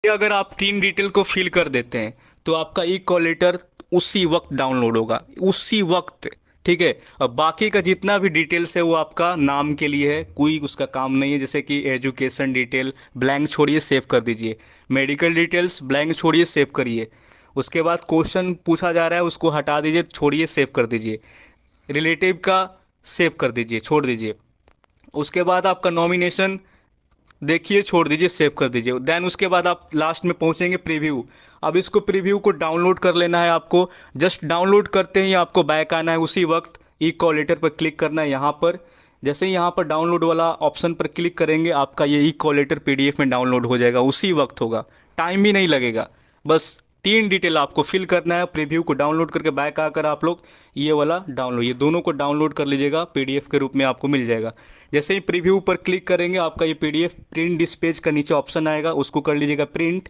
अगर आप तीन डिटेल को फिल कर देते हैं तो आपका ई कॉल लेटर उसी वक्त डाउनलोड होगा, उसी वक्त। ठीक है। अब बाकी का जितना भी डिटेल्स है वो आपका नाम के लिए है, कोई उसका काम नहीं है। जैसे कि एजुकेशन डिटेल ब्लैंक छोड़िए, सेव कर दीजिए। मेडिकल डिटेल्स ब्लैंक छोड़िए, सेव करिए। उसके बाद क्वेश्चन पूछा जा रहा है, उसको हटा दीजिए, छोड़िए, सेव कर दीजिए। रिलेटिव का सेव कर दीजिए, छोड़ दीजिए। उसके बाद आपका नॉमिनेशन देखिए, छोड़ दीजिए, सेव कर दीजिए। देन उसके बाद आप लास्ट में पहुंचेंगे प्रीव्यू। अब इसको प्रीव्यू को डाउनलोड कर लेना है आपको। जस्ट डाउनलोड करते ही आपको बैक आना है, उसी वक्त ई कॉल लेटर पर क्लिक करना है यहाँ पर। जैसे ही यहाँ पर डाउनलोड वाला ऑप्शन पर क्लिक करेंगे, आपका ये ई कॉल लेटर पीडीएफ में डाउनलोड हो जाएगा, उसी वक्त होगा। टाइम भी नहीं लगेगा। बस तीन डिटेल आपको फिल करना है, प्रीव्यू को डाउनलोड करके बैक आकर आप लोग ये वाला डाउनलोड, ये दोनों को डाउनलोड कर लीजिएगा, पीडीएफ के रूप में आपको मिल जाएगा। जैसे ही प्रीव्यू पर क्लिक करेंगे, आपका ये पीडीएफ प्रिंट दिस पेज का नीचे ऑप्शन आएगा, उसको कर लीजिएगा प्रिंट।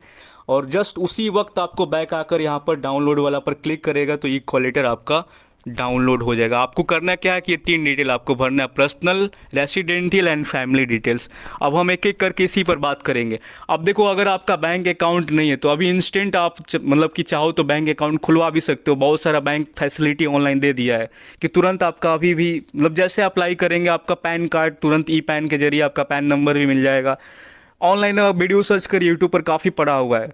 और जस्ट उसी वक्त आपको बैक आकर यहाँ पर डाउनलोड वाला पर क्लिक करेगा तो ये कॉल लेटर आपका डाउनलोड हो जाएगा। आपको करना क्या है कि ये तीन डिटेल आपको भरना है, personal, residential and family details. अब हम एक एक करके इसी पर बात करेंगे। अब देखो, अगर आपका बैंक अकाउंट नहीं है तो अभी इंस्टेंट आप मतलब कि चाहो तो बैंक अकाउंट खुलवा भी सकते हो। बहुत सारा बैंक फैसिलिटी ऑनलाइन दे दिया है कि तुरंत आपका अभी भी मतलब जैसे अप्लाई करेंगे, आपका पैन कार्ड तुरंत ई पैन के जरिए आपका पैन नंबर भी मिल जाएगा। ऑनलाइन वीडियो सर्च कर यूट्यूब पर काफ़ी पड़ा हुआ है।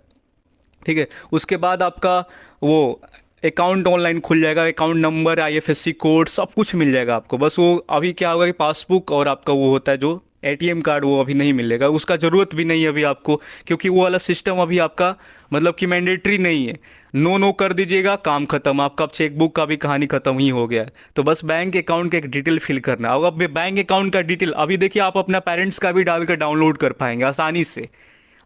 ठीक है। उसके बाद आपका वो अकाउंट ऑनलाइन खुल जाएगा, अकाउंट नंबर, आईएफएससी कोड, सब कुछ मिल जाएगा आपको। बस वो अभी क्या होगा कि पासबुक और आपका वो होता है जो एटीएम कार्ड, वो अभी नहीं मिलेगा, उसका ज़रूरत भी नहीं है अभी आपको, क्योंकि वो वाला सिस्टम अभी आपका मतलब कि मैंडेटरी नहीं है। नो नो कर दीजिएगा, काम खत्म आपका। अब चेकबुक का भी कहानी खत्म ही हो गया है। तो बस बैंक अकाउंट का एक डिटेल फिल करना है। और अब बैंक अकाउंट का डिटेल अभी देखिए, आप अपना पेरेंट्स का भी डालकर डाउनलोड कर पाएंगे आसानी से।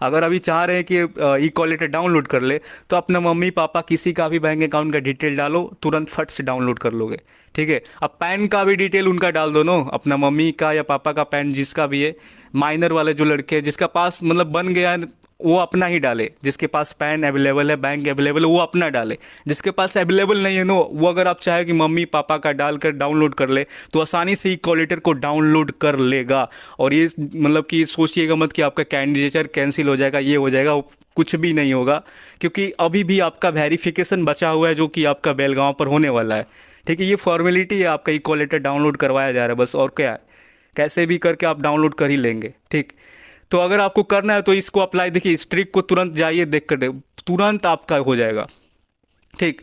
अगर अभी चाह रहे हैं कि ई कॉल लेटर डाउनलोड कर ले, तो अपना मम्मी पापा किसी का भी बैंक अकाउंट का डिटेल डालो, तुरंत फट से डाउनलोड कर लोगे। ठीक है। अब पैन का भी डिटेल उनका डाल दो नो, अपना मम्मी का या पापा का पैन जिसका भी है। माइनर वाले जो लड़के हैं जिसका पास मतलब बन गया है, वो अपना ही डाले। जिसके पास पैन अवेलेबल है, बैंक अवेलेबल है, वो अपना डाले। जिसके पास अवेलेबल नहीं है नो, वो अगर आप चाहे कि मम्मी पापा का डालकर डाउनलोड कर ले, तो आसानी से ही कॉल लेटर को डाउनलोड कर लेगा। और ये मतलब कि सोचिएगा मत कि आपका कैंडिडेचर कैंसिल हो जाएगा, ये हो जाएगा, कुछ भी नहीं होगा। क्योंकि अभी भी आपका वेरिफिकेशन बचा हुआ है, जो कि आपका बेलगांव पर होने वाला है। ठीक है। ये फॉर्मेलिटी है, आपका ई कॉल लेटर डाउनलोड करवाया जा रहा है बस, और क्या है। कैसे भी करके आप डाउनलोड कर ही लेंगे। ठीक। तो अगर आपको करना है तो इसको अप्लाई, देखिए स्ट्रिक को तुरंत जाइए, देख कर दे, तुरंत आपका हो जाएगा। ठीक।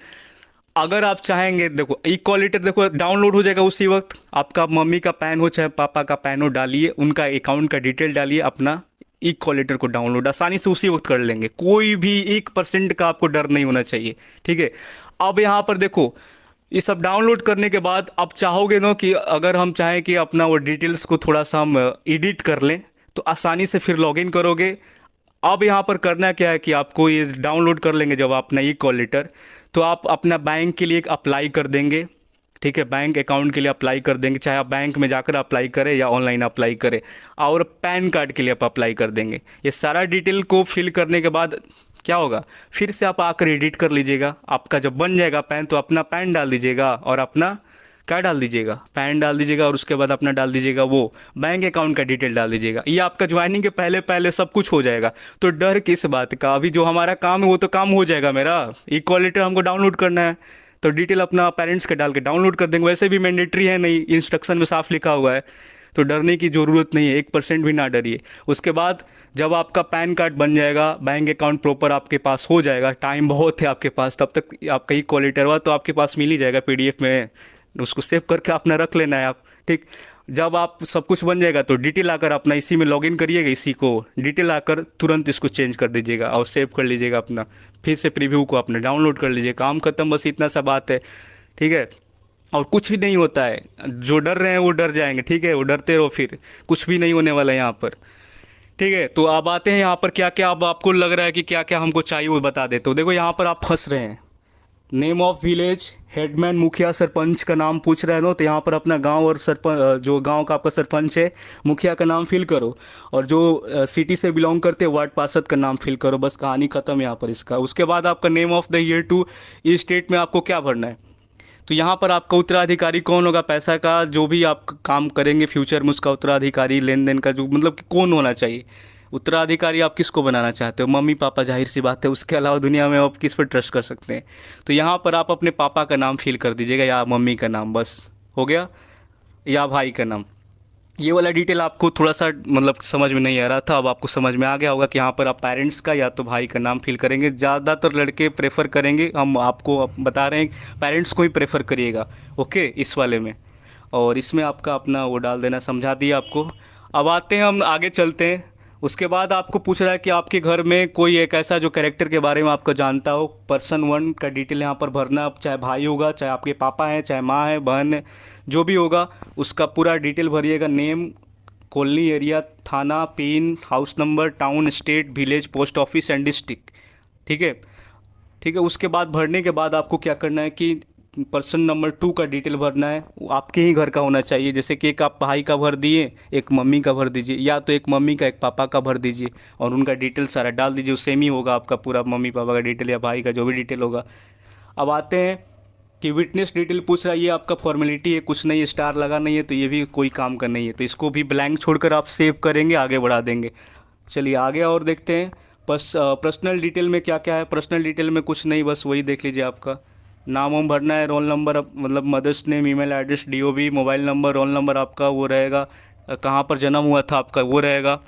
अगर आप चाहेंगे, देखो ई कॉल लेटर देखो डाउनलोड हो जाएगा उसी वक्त। आपका मम्मी का पैन हो चाहे पापा का पैन हो, डालिए उनका अकाउंट का डिटेल डालिए, अपना ई कॉल लेटर को डाउनलोड आसानी से उसी वक्त कर लेंगे। कोई भी 1% का आपको डर नहीं होना चाहिए। ठीक है। अब यहाँ पर देखो, ये सब डाउनलोड करने के बाद आप चाहोगे ना कि अगर हम चाहें कि अपना वो डिटेल्स को थोड़ा सा हम एडिट कर लें, तो आसानी से फिर लॉगिन करोगे। अब यहाँ पर करना क्या है कि आपको ये डाउनलोड कर लेंगे जब अपना ई कॉल लेटर, तो आप अपना बैंक के लिए एक अप्लाई कर देंगे। ठीक है। बैंक अकाउंट के लिए अप्लाई कर देंगे, चाहे आप बैंक में जाकर अप्लाई करें या ऑनलाइन अप्लाई करें। और पैन कार्ड के लिए आप अप्लाई कर देंगे। ये सारा डिटेल को फिल करने के बाद क्या होगा, फिर से आप आकर एडिट कर लीजिएगा। आपका जब बन जाएगा पैन, तो अपना पैन डाल दीजिएगा और अपना क्या डाल दीजिएगा, पैन डाल दीजिएगा। और उसके बाद अपना डाल दीजिएगा वो बैंक अकाउंट का डिटेल डाल दीजिएगा। ये आपका ज्वाइनिंग के पहले पहले सब कुछ हो जाएगा। तो डर किस बात का, अभी जो हमारा काम है वो तो काम हो जाएगा मेरा। ई कॉल लेटर हमको डाउनलोड करना है, तो डिटेल अपना पेरेंट्स का डाल के डाउनलोड कर देंगे। वैसे भी मैंडेटरी है नहीं, इंस्ट्रक्शन में साफ लिखा हुआ है, तो डरने की ज़रूरत नहीं है, 1% भी ना डरिए। उसके बाद जब आपका पैन कार्ड बन जाएगा, बैंक अकाउंट प्रॉपर आपके पास हो जाएगा, टाइम बहुत है आपके पास, तब तक आपका ई कॉल लेटर हुआ तो आपके पास मिल ही जाएगा पीडीएफ में। उसको सेव करके अपना रख लेना है आप। ठीक। जब आप सब कुछ बन जाएगा तो डिटेल आकर अपना इसी में लॉगिन करिएगा, इसी को डिटेल आकर तुरंत इसको चेंज कर दीजिएगा और सेव कर लीजिएगा अपना। फिर से प्रीव्यू को अपने डाउनलोड कर लीजिए, काम खत्म, बस इतना सा बात है। ठीक है। और कुछ भी नहीं होता है, जो डर रहे हैं वो डर जाएंगे। ठीक है। वो डरते रहो, फिर कुछ भी नहीं होने वाला है यहाँ पर। ठीक है। तो अब आते हैं यहाँ पर क्या क्या अब आपको लग रहा है कि क्या क्या हमको चाहिए वो बता देते हो। देखो यहाँ पर आप फंस रहे हैं, नेम ऑफ विलेज, हेडमैन, मुखिया, सरपंच का नाम पूछ रहे हो, तो यहाँ पर अपना गांव और सरपंच, जो गांव का आपका सरपंच है, मुखिया का नाम फिल करो। और जो सिटी से बिलोंग करते हैं, वार्ड पार्षद का नाम फिल करो। बस कहानी खत्म यहाँ पर इसका। उसके बाद आपका name of the year to इस स्टेट में आपको क्या भरना है। तो यहाँ पर आपका उत्तराधिकारी कौन होगा, पैसा का जो भी आप काम करेंगे फ्यूचर में, उसका उत्तराधिकारी, लेन देन का जो मतलब कि कौन होना चाहिए, उत्तराधिकारी आप किसको बनाना चाहते हो? मम्मी पापा, जाहिर सी बात है। उसके अलावा दुनिया में आप किस पर ट्रस्ट कर सकते हैं? तो यहाँ पर आप अपने पापा का नाम फिल कर दीजिएगा या मम्मी का नाम, बस हो गया, या भाई का नाम। ये वाला डिटेल आपको थोड़ा सा मतलब समझ में नहीं आ रहा था, अब आपको समझ में आ गया होगा कि यहाँ पर आप पेरेंट्स का या तो भाई का नाम फिल करेंगे। ज़्यादातर लड़के प्रेफर करेंगे, हम आपको बता रहे हैं पेरेंट्स को ही प्रेफर करिएगा, ओके, इस वाले में। और इसमें आपका अपना वो डाल देना, समझा दिया आपको। अब आते हैं, हम आगे चलते हैं। उसके बाद आपको पूछ रहा है कि आपके घर में कोई एक ऐसा जो कैरेक्टर के बारे में आपको जानता हो, पर्सन वन का डिटेल यहाँ पर भरना। आप चाहे भाई होगा, चाहे आपके पापा हैं, चाहे माँ है, बहन है, जो भी होगा उसका पूरा डिटेल भरिएगा। नेम, कॉलोनी, एरिया, थाना, pin, house number, town, state, village, post office and district. ठीक है, ठीक है। उसके बाद भरने के बाद आपको क्या करना है कि पर्सन नंबर 2 का डिटेल भरना है। वो आपके ही घर का होना चाहिए। जैसे कि एक आप भाई का भर दिए, एक मम्मी का भर दीजिए, या तो एक मम्मी का एक पापा का भर दीजिए और उनका डिटेल सारा डाल दीजिए। वो सेम ही होगा आपका पूरा, मम्मी पापा का डिटेल या भाई का जो भी डिटेल होगा। अब आते हैं कि विटनेस डिटेल पूछ रहा है, ये आपका फॉर्मेलिटी है, कुछ नहीं, स्टार लगा नहीं है तो ये भी कोई काम का नहीं है, तो इसको भी ब्लैंक छोड़कर आप सेव करेंगे, आगे बढ़ा देंगे। चलिए आगे और देखते हैं। बस पर्सनल डिटेल में क्या क्या है? पर्सनल डिटेल में कुछ नहीं, बस वही देख लीजिए। आपका नाम वाम भरना है, रोल नंबर, मतलब mother's name, email address, DOB, mobile number, roll number आपका वो रहेगा, कहाँ पर जन्म हुआ था आपका वो रहेगा।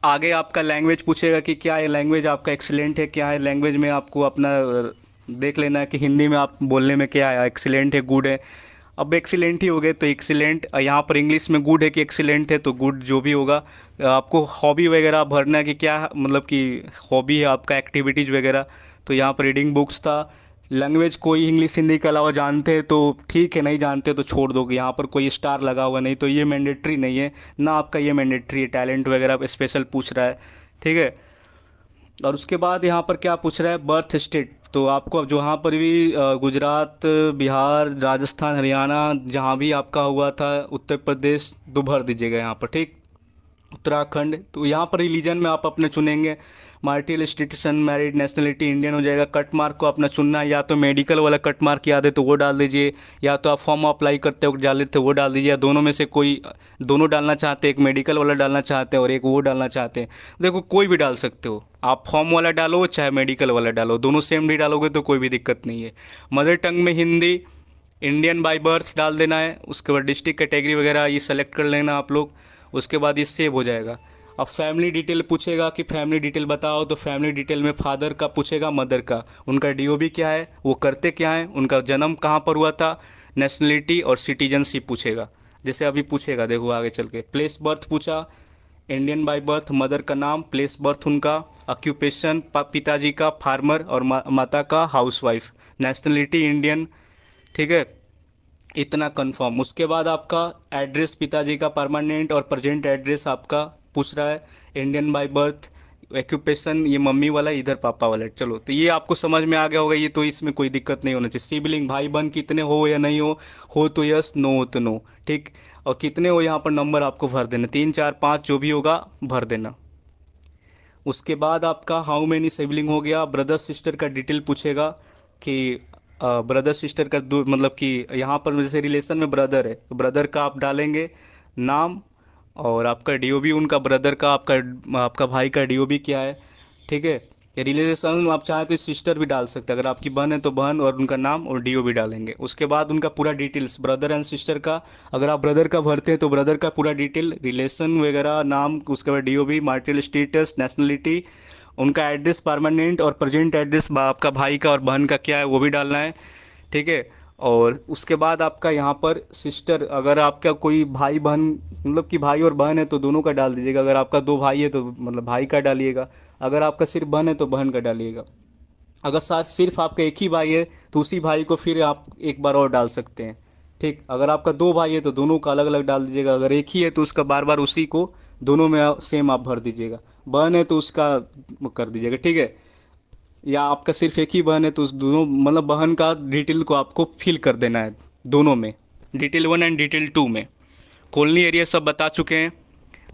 आगे आपका लैंग्वेज पूछेगा कि क्या है लैंग्वेज आपका एक्सीलेंट है, क्या है लैंग्वेज में आपको अपना देख लेना है कि हिंदी में आप बोलने में क्या है, एक्सीलेंट है, गुड है। अब एक्सीलेंट ही हो गए तो एक्सीलेंट, यहाँ पर इंग्लिश में गुड है कि एक्सीलेंट है, तो गुड जो भी होगा। आपको हॉबी वगैरह भरना है कि क्या मतलब कि हॉबी है आपका, एक्टिविटीज़ वगैरह। तो यहाँ पर रीडिंग बुक्स था। लैंग्वेज कोई इंग्लिश हिंदी के अलावा जानते हैं तो ठीक है, नहीं जानते तो छोड़ दोगे। यहाँ पर कोई स्टार लगा हुआ नहीं, तो ये मैंडेटरी नहीं है ना, आपका ये मैंडेटरी है। टैलेंट वगैरह स्पेशल पूछ रहा है, ठीक है। और उसके बाद यहाँ पर क्या पूछ रहा है? Birth state. तो आपको अब जहाँ पर भी गुजरात, बिहार, राजस्थान, हरियाणा, जहाँ भी आपका हुआ था, उत्तर प्रदेश, तो भर दीजिएगा यहाँ पर, ठीक। उत्तराखंड, तो यहाँ पर रिलीजन में आप अपने चुनेंगे। मार्टियल स्टेटसन, मैरिड, नेशनलिटी इंडियन हो जाएगा। कट मार्क को अपना चुनना है, या तो मेडिकल वाला कट मार्क याद है तो वो डाल दीजिए, या तो आप फॉर्म अप्लाई करते हो डाल देते हो वो डाल दीजिए, या दोनों में से कोई, दोनों डालना चाहते हैं, एक मेडिकल वाला डालना चाहते हैं और एक वो डालना चाहते हैं। देखो कोई भी डाल सकते हो आप, फॉर्म वाला डालो चाहे मेडिकल वाला डालो, दोनों सेम भी डालोगे तो कोई भी दिक्कत नहीं है। मदर टंग में हिंदी, इंडियन बाय बर्थ डाल देना है। उसके बाद डिस्ट्रिक्ट कैटेगरी वगैरह ये सेलेक्ट कर लेना आप लोग। उसके बाद ये सेव हो जाएगा। अब फैमिली डिटेल पूछेगा कि फैमिली डिटेल बताओ, तो फैमिली डिटेल में फादर का पूछेगा, मदर का, उनका डीओबी क्या है, वो करते क्या है, उनका जन्म कहाँ पर हुआ था, नेशनलिटी और सिटीजनशिप पूछेगा। जैसे अभी पूछेगा, देखो आगे चल के। प्लेस बर्थ पूछा, इंडियन बाय बर्थ, मदर का नाम, प्लेस बर्थ उनका, ऑक्यूपेशन पिताजी का फार्मर और माता का हाउसवाइफ, नेशनलिटी इंडियन, ठीक है, इतना कंफर्म। उसके बाद आपका एड्रेस पिताजी का परमानेंट और प्रेजेंट एड्रेस आपका पूछ रहा है, इंडियन बाय बर्थ, एक्यूपेशन ये मम्मी वाला, इधर पापा वाला। चलो तो ये आपको समझ में आ गया होगा, ये तो इसमें कोई दिक्कत नहीं होना चाहिए। सिबलिंग भाई बहन कितने हो या नहीं हो तो यस, नो हो तो नो, ठीक। और कितने हो यहाँ पर नंबर आपको भर देना, 3 4 5 जो भी होगा भर देना। उसके बाद आपका हाउ मेनी सिबलिंग हो गया। ब्रदर सिस्टर का डिटेल पूछेगा कि ब्रदर सिस्टर का दो, मतलब कि यहाँ पर जैसे रिलेशन में ब्रदर है तो ब्रदर का आप डालेंगे नाम, और आपका डीओबी उनका ब्रदर का, आपका आपका भाई का डीओबी क्या है, ठीक है। रिलेशन में आप चाहें तो सिस्टर भी डाल सकते हैं, अगर आपकी बहन है तो बहन और उनका नाम और डीओबी डालेंगे। उसके बाद उनका पूरा डिटेल्स ब्रदर एंड सिस्टर का, अगर आप ब्रदर का भरते हैं तो ब्रदर का पूरा डिटेल, रिलेशन वगैरह, नाम, उसके बाद डीओबी, मार्टियल स्टेटस, नेशनलिटी, उनका एड्रेस परमानेंट और प्रेजेंट एड्रेस आपका भाई का और बहन का क्या है वो भी डालना है, ठीक है। और उसके बाद आपका यहाँ पर सिस्टर, अगर आपका कोई भाई बहन, मतलब कि भाई और बहन है तो दोनों का डाल दीजिएगा। अगर आपका 2 भाई है तो मतलब भाई का डालिएगा, अगर आपका सिर्फ बहन है तो बहन का डालिएगा। अगर साथ सिर्फ आपका एक ही भाई है तो उसी भाई को फिर आप एक बार और डाल सकते हैं, ठीक। अगर आपका 2 भाई है तो दोनों का अलग अलग डाल दीजिएगा, अगर एक ही है तो उसका बार बार उसी को दोनों में सेम आप भर दीजिएगा। बहन है तो उसका वो कर दीजिएगा, ठीक है। या आपका सिर्फ एक ही बहन है तो उस दोनों, मतलब बहन का डिटेल को आपको फिल कर देना है दोनों में, डिटेल 1 एंड डिटेल 2 में। कॉलोनी एरिया सब बता चुके हैं,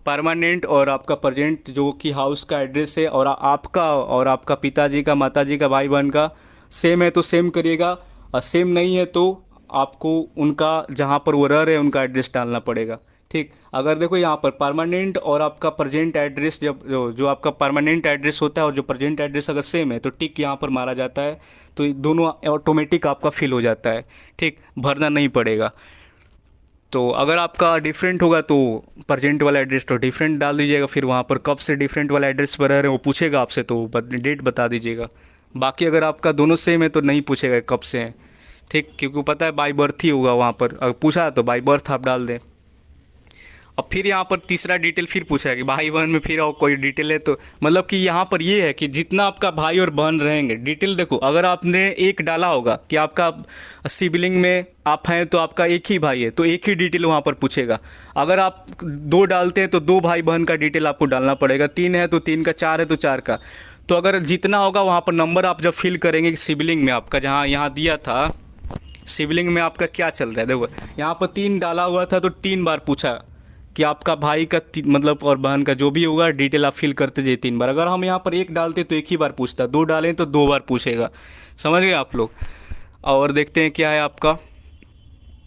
परमानेंट और आपका प्रेजेंट जो कि हाउस का एड्रेस है, और आपका पिताजी का, माताजी का, भाई बहन का सेम है तो सेम करिएगा, और सेम नहीं है तो आपको उनका जहाँ पर वो रह रहे हैं उनका एड्रेस डालना पड़ेगा, ठीक। अगर देखो यहाँ पर परमानेंट और आपका प्रेजेंट एड्रेस, जब जो आपका परमानेंट एड्रेस होता है और जो प्रेजेंट एड्रेस अगर सेम है तो टिक यहाँ पर मारा जाता है, तो ये दोनों ऑटोमेटिक आपका फिल हो जाता है। ठीक, भरना नहीं पड़ेगा। तो अगर आपका डिफरेंट होगा तो प्रेजेंट वाला एड्रेस तो डिफरेंट डाल दीजिएगा, फिर वहाँ पर कब से डिफरेंट वाला एड्रेस पर रह रहे हैं वो पूछेगा आपसे, तो डेट बता दीजिएगा। बाकी अगर आपका दोनों सेम है तो नहीं पूछेगा कब से है। ठीक, क्योंकि पता है बाई बर्थ ही होगा वहाँ पर, अगर पूछा तो बाई बर्थ आप डाल दें। अब फिर यहाँ पर तीसरा डिटेल फिर पूछा है कि भाई बहन में फिर और कोई डिटेल है, तो मतलब कि यहाँ पर ये है कि जितना आपका भाई और बहन रहेंगे, डिटेल देखो, अगर आपने एक डाला होगा कि आपका सिबलिंग में आप हैं तो आपका एक ही भाई है तो एक ही डिटेल वहाँ पर पूछेगा। अगर आप दो डालते हैं तो दो भाई बहन का डिटेल आपको डालना पड़ेगा, तीन है तो तीन का, चार है तो चार का। तो अगर जितना होगा वहाँ पर नंबर आप जब फिल करेंगे सिबलिंग में आपका, जहाँ यहाँ दिया था सिबलिंग में आपका क्या चल रहा है, देखो यहाँ पर तीन डाला हुआ था तो तीन बार पूछा कि आपका भाई का मतलब और बहन का जो भी होगा डिटेल आप फिल करते जाइए 3 बार। अगर हम यहाँ पर एक डालते तो एक ही बार पूछता, दो डालें तो 2 बार पूछेगा। समझ गए आप लोग। और देखते हैं क्या है आपका,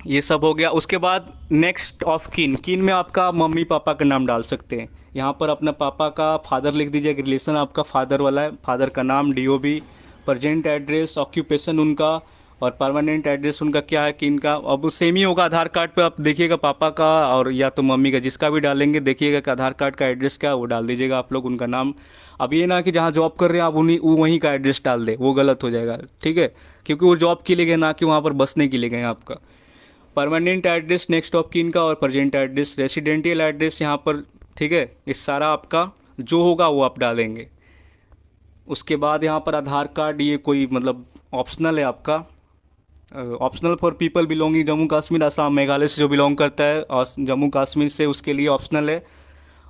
ये सब हो गया। उसके बाद नेक्स्ट ऑफ किन, किन में आपका मम्मी पापा का नाम डाल सकते हैं। यहाँ पर अपना पापा का फादर लिख दीजिए, रिलेशन आपका फादर वाला है, फादर का नाम, डीओबी, प्रेजेंट एड्रेस, ऑक्यूपेशन उनका, और परमानेंट एड्रेस उनका क्या है किन का। अब सेम ही होगा आधार कार्ड पे, आप देखिएगा पापा का और या तो मम्मी का, जिसका भी डालेंगे देखिएगा कि आधार कार्ड का एड्रेस क्या है वो डाल दीजिएगा आप लोग, उनका नाम। अब ये ना कि जहाँ जॉब कर रहे हैं आप उन्हीं वहीं का एड्रेस डाल दे, वो गलत हो जाएगा। ठीक है, क्योंकि वो जॉब के लिए गए ना कि वहाँ पर बसने के लिए गए आपका। Permanent address next of kin का, और प्रेजेंट एड्रेस, रेसिडेंशियल एड्रेस यहाँ पर। ठीक है, इस सारा आपका जो होगा वो आप डालेंगे। उसके बाद यहाँ पर आधार कार्ड, ये कोई मतलब ऑप्शनल है आपका, optional for people belonging Jammu Kashmir Assam Meghalaya से जो बिलोंग करता है और जम्मू कश्मीर से, उसके लिए ऑप्शनल है।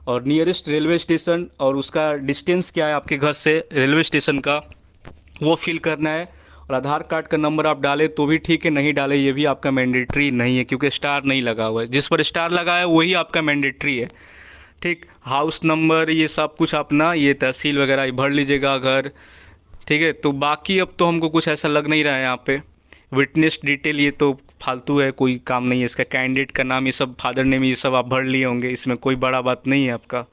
और नियरेस्ट रेलवे स्टेशन और उसका डिस्टेंस क्या है आपके घर से रेलवे स्टेशन का, वो फिल करना है। और आधार कार्ड का नंबर आप डालें तो भी ठीक है, नहीं डालें ये भी आपका मैंडेटरी नहीं है, क्योंकि स्टार नहीं लगा हुआ है। जिस पर स्टार लगा है वही आपका मैंडेटरी है। ठीक, हाउस नंबर ये सब कुछ अपना, ये तहसील वगैरह ये भर लीजिएगा घर। ठीक है, तो बाकी अब तो हमको कुछ ऐसा लग नहीं रहा है यहाँ पे। विटनेस डिटेल ये तो फालतू है, कोई काम नहीं है इसका। कैंडिडेट का नाम ये सब, फादर नेम ये सब आप भर लिए होंगे, इसमें कोई बड़ा बात नहीं है आपका।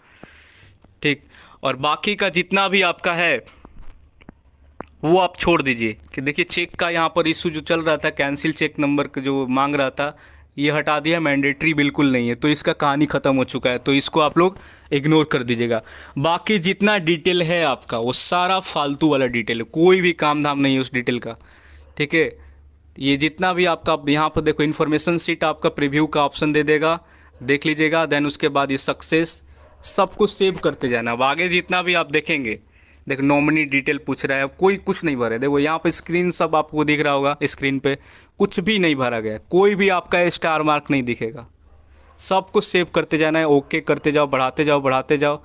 ठीक, और बाकी का जितना भी आपका है वो आप छोड़ दीजिए। कि देखिए चेक का यहाँ पर इशू जो चल रहा था, कैंसिल चेक नंबर का जो मांग रहा था, ये हटा दिया, मैंडेटरी बिल्कुल नहीं है, तो इसका कहानी ख़त्म हो चुका है, तो इसको आप लोग इग्नोर कर दीजिएगा। बाकी जितना डिटेल है आपका वो सारा फालतू वाला डिटेल है, कोई भी काम धाम नहीं है उस डिटेल का। ठीक है, ये जितना भी आपका यहाँ पर देखो इन्फॉर्मेशन सीट आपका प्रीव्यू का ऑप्शन दे देगा, देख लीजिएगा। देन उसके बाद ये सक्सेस, सब कुछ सेव करते जाना। अब आगे जितना भी आप देखेंगे, देखो नॉमिनी डिटेल पूछ रहा है, कोई कुछ नहीं भरा है। देखो यहाँ पे स्क्रीन सब आपको दिख रहा होगा, स्क्रीन पे कुछ भी नहीं भरा गया, कोई भी आपका स्टार मार्क नहीं दिखेगा। सब कुछ सेव करते जाना है, ओके करते जाओ, बढ़ाते जाओ बढ़ाते जाओ,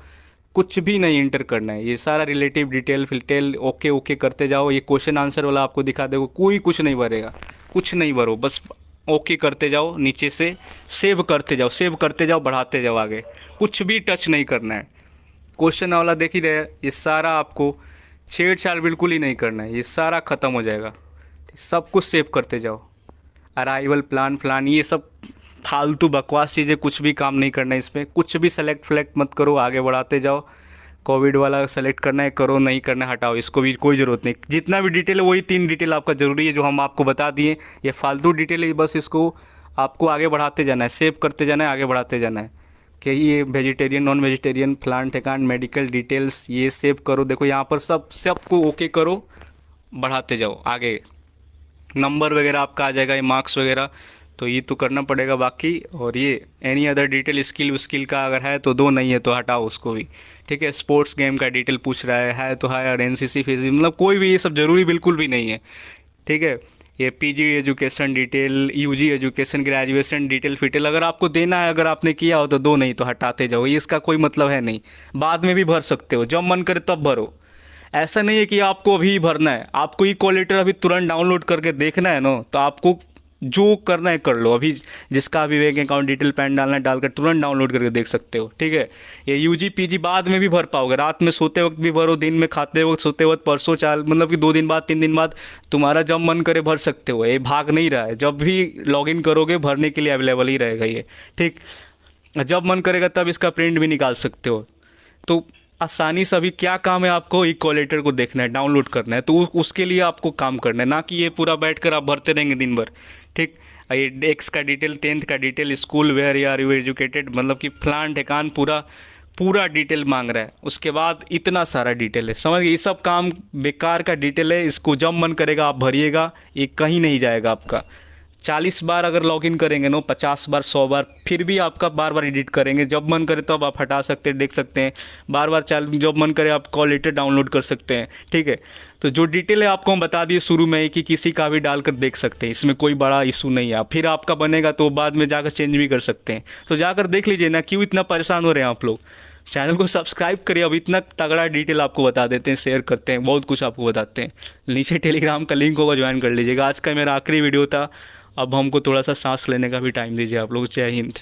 कुछ भी नहीं इंटर करना है। ये सारा रिलेटिव डिटेल फिटेल ओके ओके करते जाओ। ये क्वेश्चन आंसर वाला आपको दिखा देगा, कोई कुछ नहीं भरेगा, कुछ नहीं भरो, बस ओके करते जाओ, नीचे से सेव करते जाओ, सेव करते जाओ, बढ़ाते जाओ आगे, कुछ भी टच नहीं करना है। क्वेश्चन वाला देख ही रहे, ये सारा आपको छेड़छाड़ बिल्कुल ही नहीं करना है, ये सारा ख़त्म हो जाएगा। सब कुछ सेव करते जाओ। अराइवल प्लान फ्लान ये सब फालतू बकवास चीज़ें, कुछ भी काम नहीं करना है इसमें, कुछ भी सेलेक्ट फ्लेक्ट मत करो, आगे बढ़ाते जाओ। कोविड वाला सेलेक्ट करना है करो, नहीं करना है हटाओ, इसको भी कोई ज़रूरत नहीं। जितना भी डिटेल है वही 3 डिटेल आपका ज़रूरी है जो हम आपको बता दिए। ये फालतू डिटेल है, बस इसको आपको आगे बढ़ाते जाना है, सेव करते जाना है, आगे बढ़ाते जाना है। कि ये vegetarian non vegetarian plant account medical details ये सेव करो। देखो यहाँ पर सबको ओके करो, बढ़ाते जाओ आगे, नंबर वगैरह आपका आ जाएगा, ये मार्क्स वगैरह, तो ये तो करना पड़ेगा बाकी। और ये एनी अदर डिटेल स्किल का अगर है तो दो, नहीं है तो हटाओ उसको भी। ठीक है, स्पोर्ट्स गेम का डिटेल पूछ रहा है तो है, और एनसीसी फिजिक मतलब कोई भी ये सब ज़रूरी बिल्कुल भी नहीं है। ठीक है, ये PG education detail, UG education, graduation detail फिटेल अगर आपको देना है, अगर आपने किया हो तो दो, नहीं तो हटाते जाओ, ये इसका कोई मतलब है नहीं। बाद में भी भर सकते हो, जब मन करे तब भरो। ऐसा नहीं है कि आपको अभी भरना है, आपको ई कॉल लेटर अभी तुरंत डाउनलोड करके देखना है ना, तो आपको जो करना है कर लो। अभी जिसका भी बैंक अकाउंट डिटेल पैन डालना है डालकर तुरंत डाउनलोड करके देख सकते हो। ठीक है, ये यूजी पीजी बाद में भी भर पाओगे, रात में सोते वक्त भी भरो, दिन में खाते वक्त, सोते वक्त, परसों चाल मतलब कि 2 दिन बाद 3 दिन बाद, तुम्हारा जब मन करे भर सकते हो। ये भाग नहीं रहा है, जब भी लॉगिन करोगे भरने के लिए अवेलेबल ही रहेगा ये। ठीक, जब मन करेगा तब इसका प्रिंट भी निकाल सकते हो। तो आसानी से अभी क्या काम है, आपको ई कॉलेटर को देखना है, डाउनलोड करना है, तो उसके लिए आपको काम करना है, ना कि ये पूरा बैठ कर आप भरते रहेंगे दिन भर। ठीक। ये एक्स का डिटेल, टेंथ का detail, school where are you educated, मतलब कि फलान ठिकान पूरा पूरा डिटेल मांग रहा है। उसके बाद इतना सारा डिटेल है, समझ गए, ये सब काम बेकार का डिटेल है। इसको जब मन करेगा आप भरिएगा, ये कहीं नहीं जाएगा आपका। 40 बार अगर लॉगिन करेंगे नो, 50 बार, 100 बार, फिर भी आपका बार बार एडिट करेंगे। जब मन करे तब आप हटा सकते हैं, देख सकते हैं। बार बार जब मन करे आप कॉल लेटर डाउनलोड कर सकते हैं। ठीक है। तो जो डिटेल है आपको हम बता दिए शुरू में ही कि किसी का भी डालकर देख सकते हैं, इसमें कोई बड़ा इशू नहीं है। फिर आपका बनेगा तो बाद में जाकर चेंज भी कर सकते हैं। तो जाकर देख लीजिए ना, क्यों इतना परेशान हो रहे हैं आप लोग। चैनल को सब्सक्राइब करिए, अब इतना तगड़ा डिटेल आपको बता देते हैं, शेयर करते हैं, बहुत कुछ आपको बताते हैं। नीचे टेलीग्राम का लिंक होगा, ज्वाइन कर लीजिएगा। आज का मेरा आखिरी वीडियो था। अब हमको थोड़ा सा सांस लेने का भी टाइम दीजिए आप लोग। जय हिंद।